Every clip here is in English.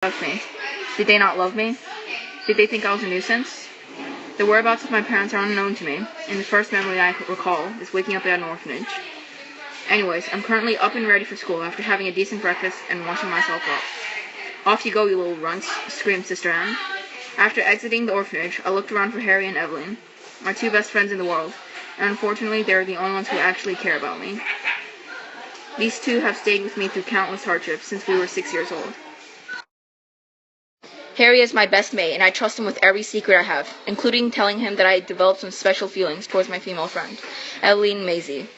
Of me. Did they not love me? Did they think I was a nuisance? The whereabouts of my parents are unknown to me, and the first memory I recall is waking up at an orphanage. Anyways, I'm currently up and ready for school after having a decent breakfast and washing myself up. Off you go, you little runts, screamed Sister Anne. After exiting the orphanage, I looked around for Harry and Evelyn, my two best friends in the world, and unfortunately they are the only ones who actually care about me. These two have stayed with me through countless hardships since we were 6 years old. Harry is my best mate, and I trust him with every secret I have, including telling him that I developed some special feelings towards my female friend, Evelyn and Maisie.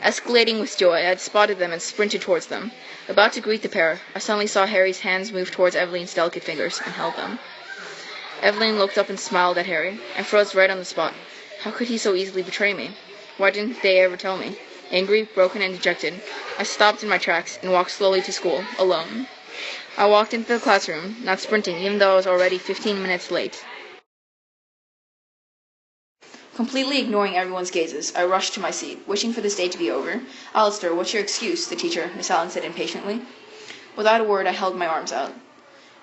Escalating with joy, I had spotted them and sprinted towards them. About to greet the pair, I suddenly saw Harry's hands move towards Evelyn's delicate fingers and held them. Evelyn looked up and smiled at Harry. I froze right on the spot. How could he so easily betray me? Why didn't they ever tell me? Angry, broken, and dejected, I stopped in my tracks and walked slowly to school, alone. I walked into the classroom, not sprinting, even though I was already 15 minutes late. Completely ignoring everyone's gazes, I rushed to my seat, wishing for this day to be over. Alistair, what's your excuse? The teacher, Miss Allen, said impatiently. Without a word, I held my arms out.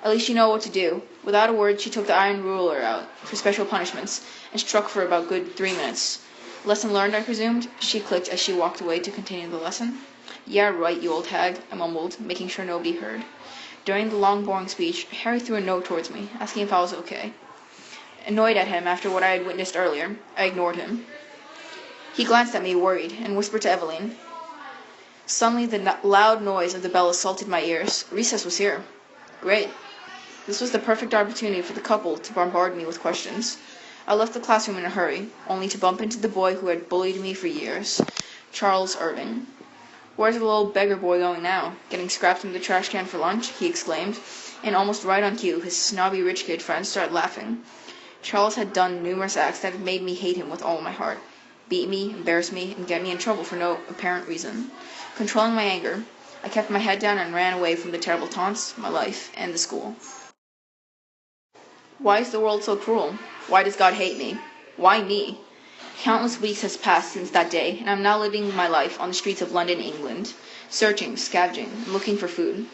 At least you know what to do. Without a word, she took the iron ruler out for special punishments and struck for about good 3 minutes. Lesson learned, I presumed, she clicked as she walked away to continue the lesson. Yeah, right, you old hag, I mumbled, making sure nobody heard. During the long, boring speech, Harry threw a note towards me, asking if I was okay. Annoyed at him after what I had witnessed earlier, I ignored him. He glanced at me, worried, and whispered to Evelyn. Suddenly, the loud noise of the bell assaulted my ears. Recess was here. Great. This was the perfect opportunity for the couple to bombard me with questions. I left the classroom in a hurry, only to bump into the boy who had bullied me for years, Charles Irving. Where's the little beggar boy going now? Getting scrapped in the trash can for lunch? He exclaimed, and almost right on cue, his snobby rich kid friends started laughing. Charles had done numerous acts that had made me hate him with all my heart. Beat me, embarrass me, and get me in trouble for no apparent reason. Controlling my anger, I kept my head down and ran away from the terrible taunts, my life, and the school. Why is the world so cruel? Why does God hate me? Why me? Countless weeks has passed since that day, and I'm now living my life on the streets of London, England, searching, scavenging, and looking for food.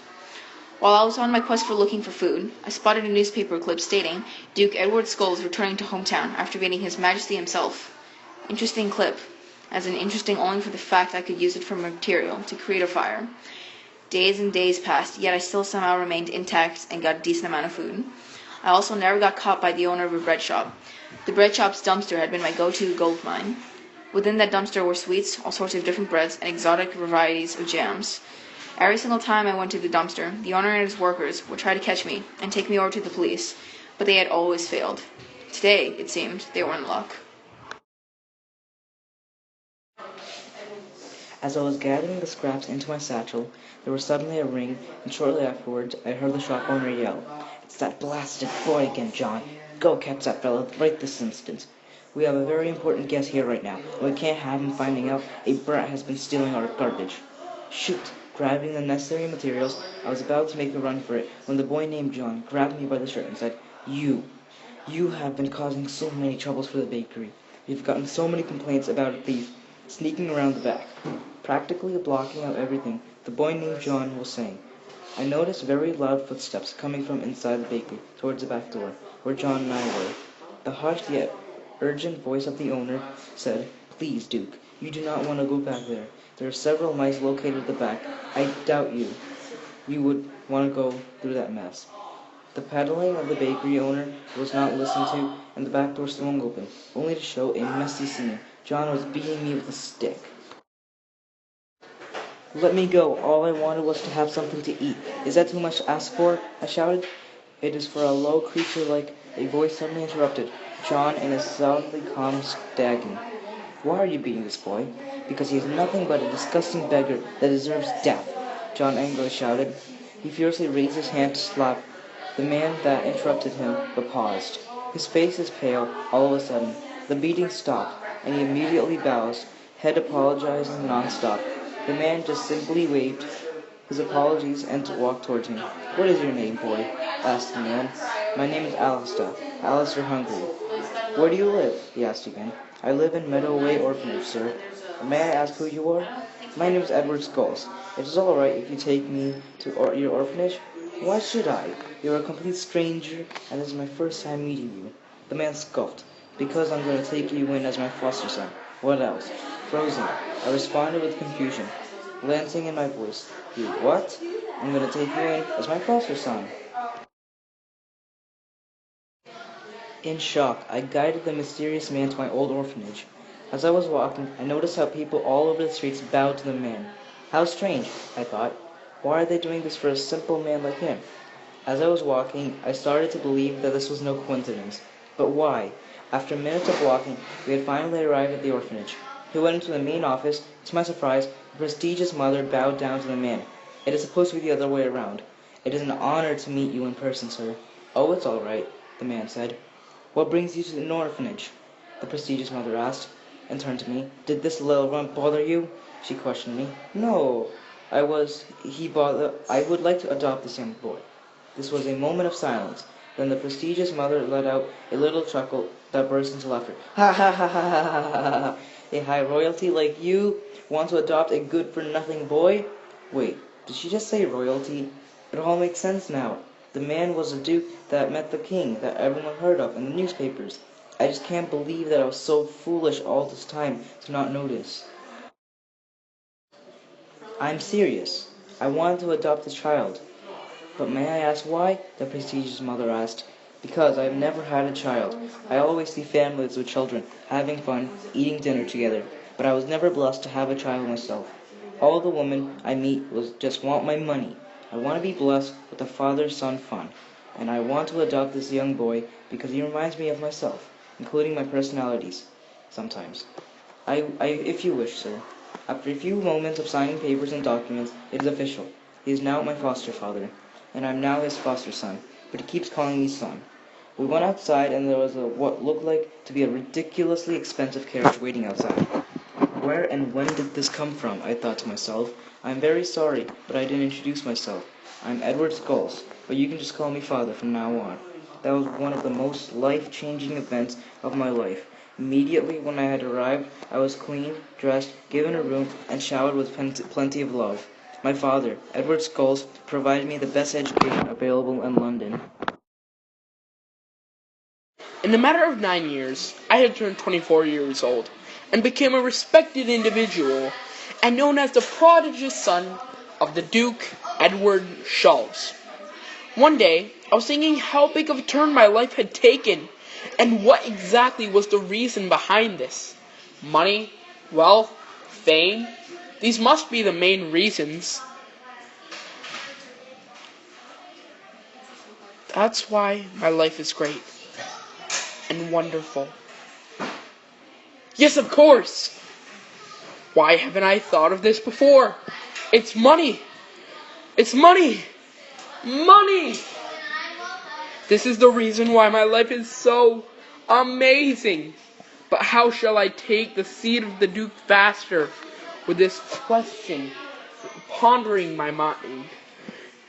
While I was on my quest for looking for food, I spotted a newspaper clip stating Duke Edward Skulls returning to hometown after meeting His Majesty himself. Interesting clip, as in interesting only for the fact I could use it for material to create a fire. Days and days passed, yet I still somehow remained intact and got a decent amount of food. I also never got caught by the owner of a bread shop. The bread shop's dumpster had been my go-to gold mine. Within that dumpster were sweets, all sorts of different breads, and exotic varieties of jams. Every single time I went to the dumpster, the owner and his workers would try to catch me and take me over to the police, but they had always failed. Today, it seemed, they were in luck. As I was gathering the scraps into my satchel, there was suddenly a ring, and shortly afterwards I heard the shop owner yell, "It's that blasted boy again, John. Go catch that fellow right this instant. We have a very important guest here right now, and we can't have him finding out a brat has been stealing our garbage." Shoot! Grabbing the necessary materials, I was about to make a run for it when the boy named John grabbed me by the shirt and said, You have been causing so many troubles for the bakery. We've gotten so many complaints about a thief sneaking around the back, practically blocking out everything," the boy named John was saying. I noticed very loud footsteps coming from inside the bakery towards the back door, where John and I were. The hushed yet urgent voice of the owner said, "Please, Duke, you do not want to go back there. There are several mice located at the back. I doubt you would want to go through that mess." The peddling of the bakery owner was not listened to, and the back door swung open, only to show a messy scene. John was beating me with a stick. "Let me go. All I wanted was to have something to eat. Is that too much to ask for?" I shouted. It is for a low creature like a voice suddenly interrupted John in a solidly calm staggering. "Why are you beating this boy?" "Because he is nothing but a disgusting beggar that deserves death," John angrily shouted. He furiously raised his hand to slap the man that interrupted him, but paused. His face is pale all of a sudden. The beating stopped, and he immediately bows, head apologizing non-stop. The man just simply waved his apologies and walked towards me. "What is your name, boy?" asked the man. "My name is Alistair Hungry." "Where do you live?" he asked again. "I live in Meadowway Orphanage, sir." "May I ask who you are?" "My name is Edward Skulls. It is all right if you take me to your orphanage." "Why should I?" You're a complete stranger, and this is my first time meeting you. The man scoffed. Because I'm going to take you in as my foster son. What else? Frozen. I responded with confusion, glancing in my voice. You what? I'm going to take you in as my foster son. In shock, I guided the mysterious man to my old orphanage. As I was walking, I noticed how people all over the streets bowed to the man. How strange, I thought. Why are they doing this for a simple man like him? As I was walking, I started to believe that this was no coincidence. But why? After minutes of walking, we had finally arrived at the orphanage. We went into the main office. To my surprise, the prestigious mother bowed down to the man. It is supposed to be the other way around. It is an honor to meet you in person, sir. Oh, it's all right, the man said. What brings you to the orphanage? The prestigious mother asked, and turned to me. Did this little runt bother you? She questioned me. No, I would like to adopt this young boy. This was a moment of silence. Then the prestigious mother let out a little chuckle that burst into laughter. Ha ha ha ha ha ha ha ha! A high royalty like you want to adopt a good-for-nothing boy? Wait, did she just say royalty? It all makes sense now. The man was a duke that met the king that everyone heard of in the newspapers. I just can't believe that I was so foolish all this time to not notice. I'm serious. I wanted to adopt this child. But may I ask why? The prestigious mother asked. Because I have never had a child. I always see families with children, having fun, eating dinner together. But I was never blessed to have a child myself. All the women I meet just want my money. I want to be blessed with a father-son fun. And I want to adopt this young boy because he reminds me of myself, including my personalities, sometimes. If you wish, sir. After a few moments of signing papers and documents, it is official. He is now my foster father, and I am now his foster son, but he keeps calling me son. We went outside, and there was what looked like to be a ridiculously expensive carriage waiting outside. Where and when did this come from? I thought to myself. I'm very sorry, but I didn't introduce myself. I'm Edward Skulls, but you can just call me Father from now on. That was one of the most life-changing events of my life. Immediately when I had arrived, I was cleaned, dressed, given a room, and showered with plenty of love. My father, Edward Skulls, provided me the best education available in London. In a matter of 9 years, I had turned 24 years old, and became a respected individual, and known as the prodigious son of the Duke Edward Schultz. One day, I was thinking how big of a turn my life had taken, and what exactly was the reason behind this. Money, wealth, fame, these must be the main reasons. That's why my life is great and wonderful. Yes, of course! Why haven't I thought of this before? It's money! It's money! Money! This is the reason why my life is so amazing. But how shall I take the seat of the Duke faster? With this question pondering my mind,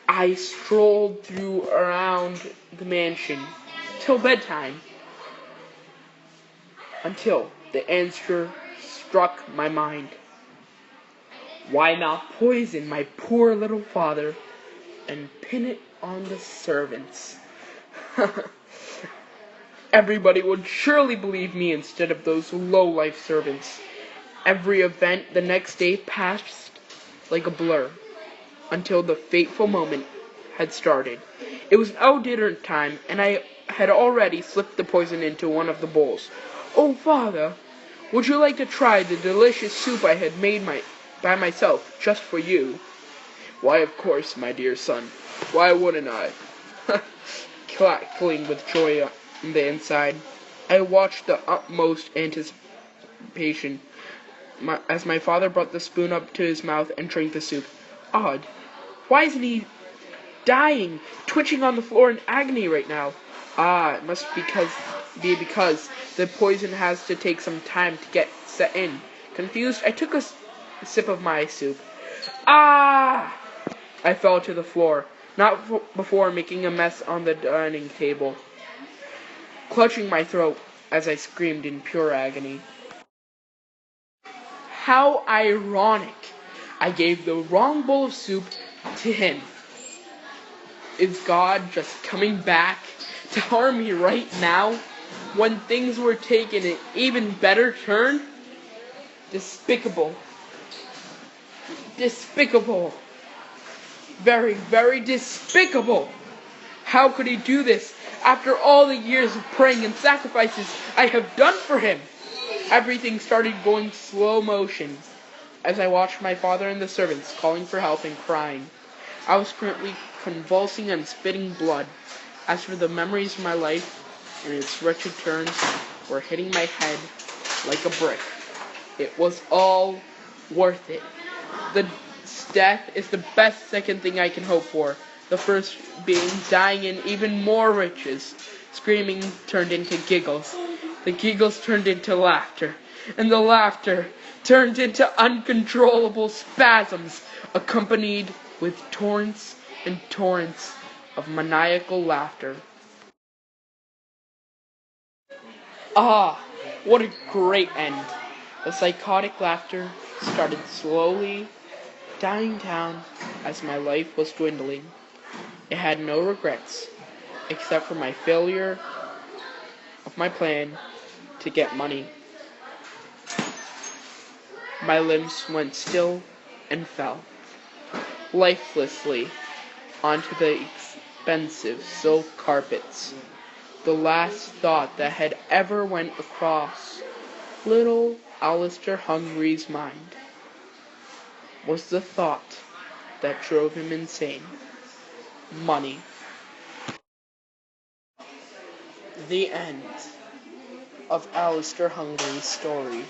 I strolled around the mansion till bedtime, until the answer struck my mind. Why not poison my poor little father and pin it on the servants? Everybody would surely believe me instead of those low-life servants. Every event the next day passed like a blur, until the fateful moment had started. It was now dinner time, and I had already slipped the poison into one of the bowls. "Oh, Father, would you like to try the delicious soup I had made by myself, just for you?" "Why, of course, my dear son. Why wouldn't I?" Cackling with joy on the inside, I watched the utmost anticipation as my father brought the spoon up to his mouth and drank the soup. Odd. Why isn't he dying, twitching on the floor in agony right now? It must be because the poison has to take some time to get set in. Confused, I took a sip of my soup. I fell to the floor, not before making a mess on the dining table, clutching my throat as I screamed in pure agony. How ironic! I gave the wrong bowl of soup to him. Is God just coming back to harm me right now, when things were taking an even better turn? Despicable. Despicable. Very, very despicable. How could he do this after all the years of praying and sacrifices I have done for him? Everything started going slow motion as I watched my father and the servants calling for help and crying. I was currently convulsing and spitting blood. As for the memories of my life and its wretched turns were hitting my head like a brick. It was all worth it. The death is the best second thing I can hope for. The first being dying in even more riches. Screaming turned into giggles. The giggles turned into laughter. And the laughter turned into uncontrollable spasms, accompanied with torrents and torrents of maniacal laughter. Ah, what a great end! The psychotic laughter started slowly dying down as my life was dwindling. It had no regrets, except for my failure of my plan to get money. My limbs went still and fell lifelessly onto the expensive silk carpets. The last thought that had ever went across little Alistair Hungry's mind was the thought that drove him insane. Money. The end of Alistair Hungry's story.